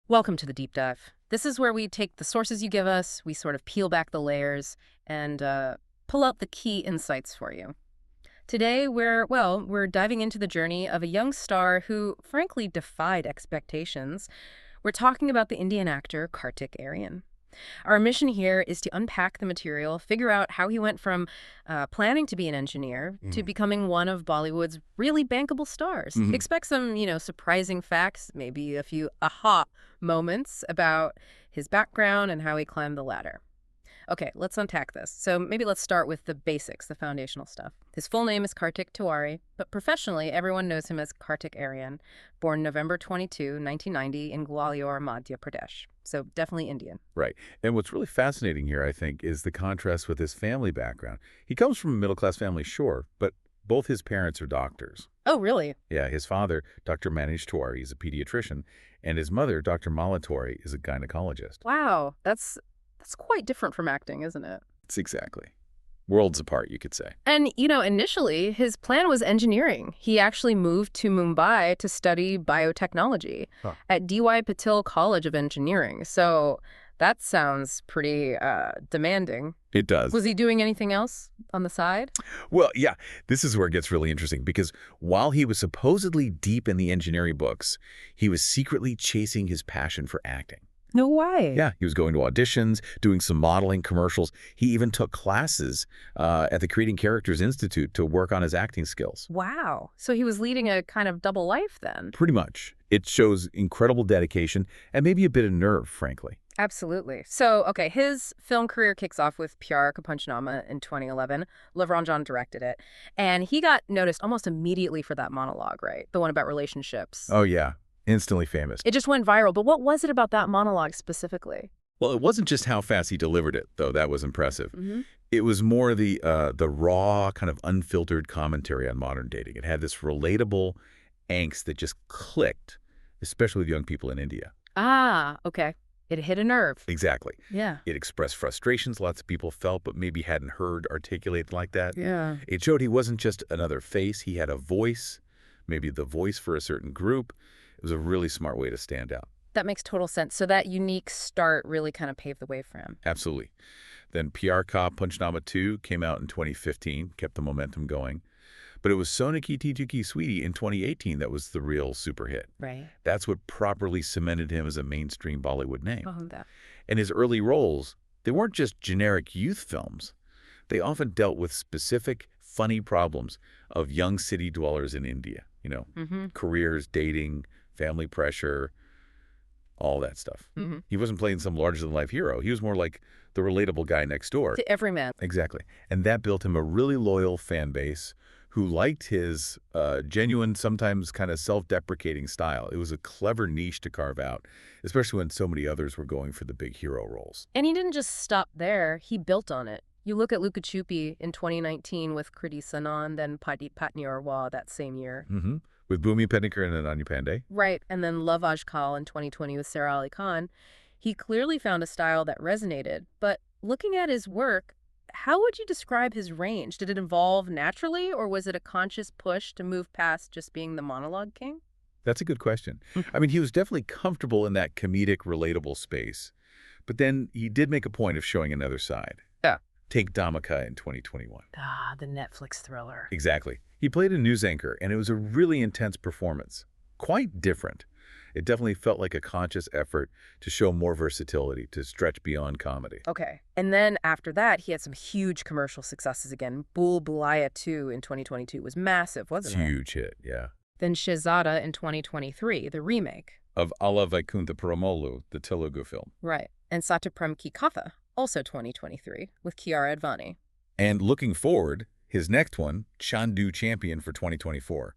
Welcome to the deep dive. This is where we take the sources you give us, we sort of peel back the layers, and pull out the key insights for you. Today, we're diving into the journey of a young star who, frankly, defied expectations. We're talking about the Indian actor Kartik Aaryan. Our mission here is to unpack the material, figure out how he went from planning to be an engineer to becoming one of Bollywood's really bankable stars. Mhm. Expect some, surprising facts, maybe a few aha moments about his background and how he climbed the ladder. Okay, let's unpack this. So maybe let's start with the basics, the foundational stuff. His full name is Kartik Tiwari, but professionally, everyone knows him as Kartik Aaryan, born November 22, 1990 in Gwalior, Madhya Pradesh. So definitely Indian. Right. And what's really fascinating here, I think, is the contrast with his family background. He comes from a middle-class family, sure, but both his parents are doctors. Oh, really? Yeah, his father, Dr. Manish Tiwari, is a pediatrician, and his mother, Dr. Mala Tiwari, is a gynecologist. Wow, that's quite different from acting, isn't it? It's exactly. Worlds apart, you could say. And, initially, his plan was engineering. He actually moved to Mumbai to study biotechnology at D.Y. Patil College of Engineering. So that sounds pretty demanding. It does. Was he doing anything else on the side? Well, yeah, this is where it gets really interesting because while he was supposedly deep in the engineering books, he was secretly chasing his passion for acting. No way. Yeah, he was going to auditions, doing some modeling commercials. He even took classes at the Creating Characters Institute to work on his acting skills. Wow. So he was leading a kind of double life then. Pretty much. It shows incredible dedication and maybe a bit of nerve, frankly. Absolutely. So, okay, his film career kicks off with Pyar Ka Panchnama in 2011. Lav Ranjan directed it. And he got noticed almost immediately for that monologue, right? The one about relationships. Oh, yeah. Instantly famous. It just went viral. But what was it about that monologue specifically? Well, it wasn't just how fast he delivered it, though that was impressive. Mm-hmm. It was more the raw, kind of unfiltered commentary on modern dating. It had this relatable angst that just clicked, especially with young people in India. Ah, okay. It hit a nerve. Exactly. Yeah. It expressed frustrations lots of people felt but maybe hadn't heard articulated like that. Yeah. It showed he wasn't just another face. He had a voice, maybe the voice for a certain group. It was a really smart way to stand out. That makes total sense. So that unique start really kind of paved the way for him. Absolutely. Then Pyar Ka Panchnama 2 came out in 2015, kept the momentum going. But it was Sona Ki Tiju Sweetie in 2018 that was the real super hit. Right. That's what properly cemented him as a mainstream Bollywood name. Oh, that. And his early roles, they weren't just generic youth films. They often dealt with specific, funny problems of young city dwellers in India. Careers, dating, family pressure, all that stuff. Mm-hmm. He wasn't playing some larger-than-life hero. He was more like the relatable guy next door. To every man. Exactly. And that built him a really loyal fan base who liked his genuine, sometimes kind of self-deprecating style. It was a clever niche to carve out, especially when so many others were going for the big hero roles. And he didn't just stop there. He built on it. You look at Luka Chupi in 2019 with Kriti Sanon, then Patni Aurwa that same year. Mm-hmm. With Bhumi Pednekar and Ananya Pandey. Right, and then Love Ajkal in 2020 with Sarah Ali Khan. He clearly found a style that resonated. But looking at his work, how would you describe his range? Did it evolve naturally, or was it a conscious push to move past just being the monologue king? That's a good question. I mean, he was definitely comfortable in that comedic, relatable space. But then he did make a point of showing another side. Yeah. Take Dhamaka in 2021. Ah, the Netflix thriller. Exactly. He played a news anchor, and it was a really intense performance. Quite different. It definitely felt like a conscious effort to show more versatility, to stretch beyond comedy. Okay. And then after that, he had some huge commercial successes again. Bul Bulaya 2 in 2022 was massive, wasn't it? Huge hit, yeah. Then Shehzada in 2023, the remake. Of Ala Vaikuntha Paramolu, the Telugu film. Right. And Satyaprem Ki Katha, also 2023, with Kiara Advani. And looking forward, his next one, Chandu Champion for 2024,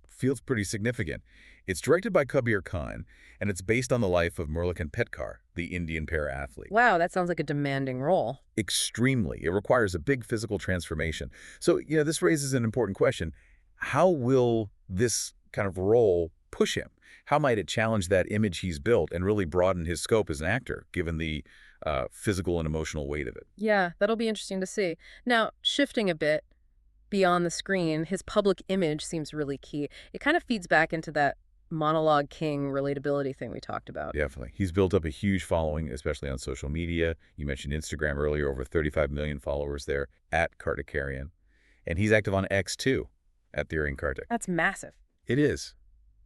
feels pretty significant. It's directed by Kabir Khan, and it's based on the life of Murlikan Petkar, the Indian para-athlete. Wow, that sounds like a demanding role. Extremely. It requires a big physical transformation. So, this raises an important question. How will this kind of role push him? How might it challenge that image he's built and really broaden his scope as an actor, given the physical and emotional weight of it? Yeah, that'll be interesting to see. Now, shifting a bit beyond the screen, his public image seems really key. It kind of feeds back into that monologue king relatability thing we talked about. Definitely. He's built up a huge following, especially on social media. You mentioned Instagram earlier, over 35 million followers there at Kartik Aaryan. And he's active on X too, at Theory Kartik. That's massive. It is.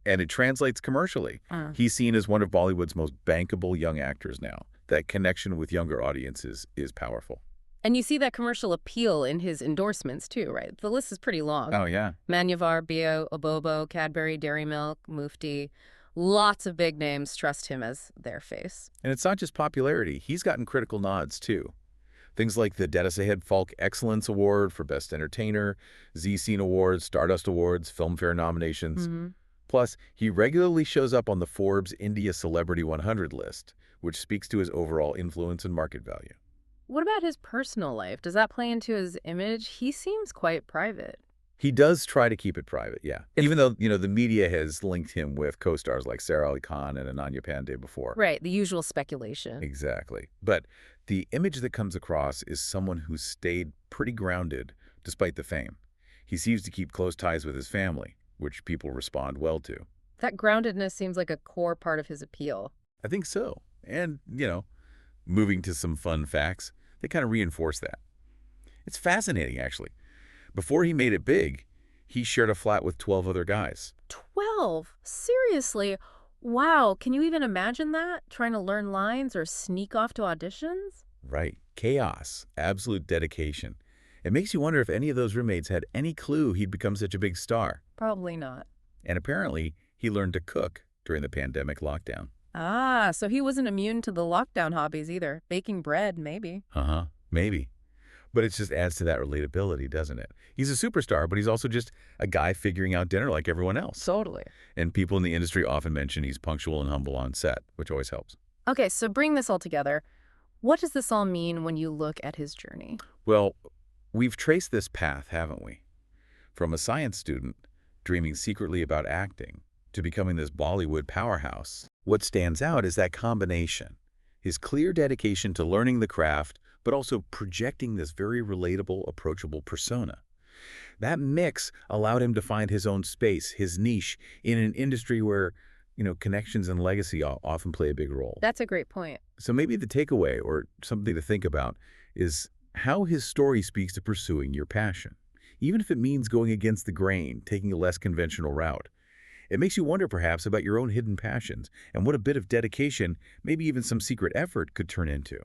And it translates commercially. He's seen as one of Bollywood's most bankable young actors now. That connection with younger audiences is powerful. And you see that commercial appeal in his endorsements too, right? The list is pretty long. Oh, yeah. Manyavar, Bio, Obobo, Cadbury, Dairy Milk, Mufti. Lots of big names trust him as their face. And it's not just popularity. He's gotten critical nods, too. Things like the Dedasaheb Falk Excellence Award for Best Entertainer, Z-Scene Awards, Stardust Awards, Filmfare nominations. Plus, he regularly shows up on the Forbes India Celebrity 100 list, which speaks to his overall influence and market value. What about his personal life? Does that play into his image? He seems quite private. He does try to keep it private, yeah. Even though, the media has linked him with co-stars like Sarah Ali Khan and Ananya Pandey before. Right, the usual speculation. Exactly. But the image that comes across is someone who's stayed pretty grounded despite the fame. He seems to keep close ties with his family, which people respond well to. That groundedness seems like a core part of his appeal. I think so. And, moving to some fun facts, they kind of reinforce that. It's fascinating, actually. Before he made it big, he shared a flat with 12 other guys. 12? Seriously? Wow, can you even imagine that? Trying to learn lines or sneak off to auditions? Right. Chaos. Absolute dedication. It makes you wonder if any of those roommates had any clue he'd become such a big star. Probably not. And apparently, he learned to cook during the pandemic lockdown. Ah, so he wasn't immune to the lockdown hobbies either. Baking bread, maybe. Maybe. But it just adds to that relatability, doesn't it? He's a superstar, but he's also just a guy figuring out dinner like everyone else. Totally. And people in the industry often mention he's punctual and humble on set, which always helps. Okay, so bring this all together. What does this all mean when you look at his journey? Well, we've traced this path, haven't we? From a science student dreaming secretly about acting to becoming this Bollywood powerhouse. What stands out is that combination. His clear dedication to learning the craft, but also projecting this very relatable, approachable persona. That mix allowed him to find his own space, his niche, in an industry where, connections and legacy often play a big role. That's a great point. So maybe the takeaway, or something to think about, is how his story speaks to pursuing your passion. Even if it means going against the grain, taking a less conventional route. It makes you wonder perhaps about your own hidden passions and what a bit of dedication, maybe even some secret effort, could turn into.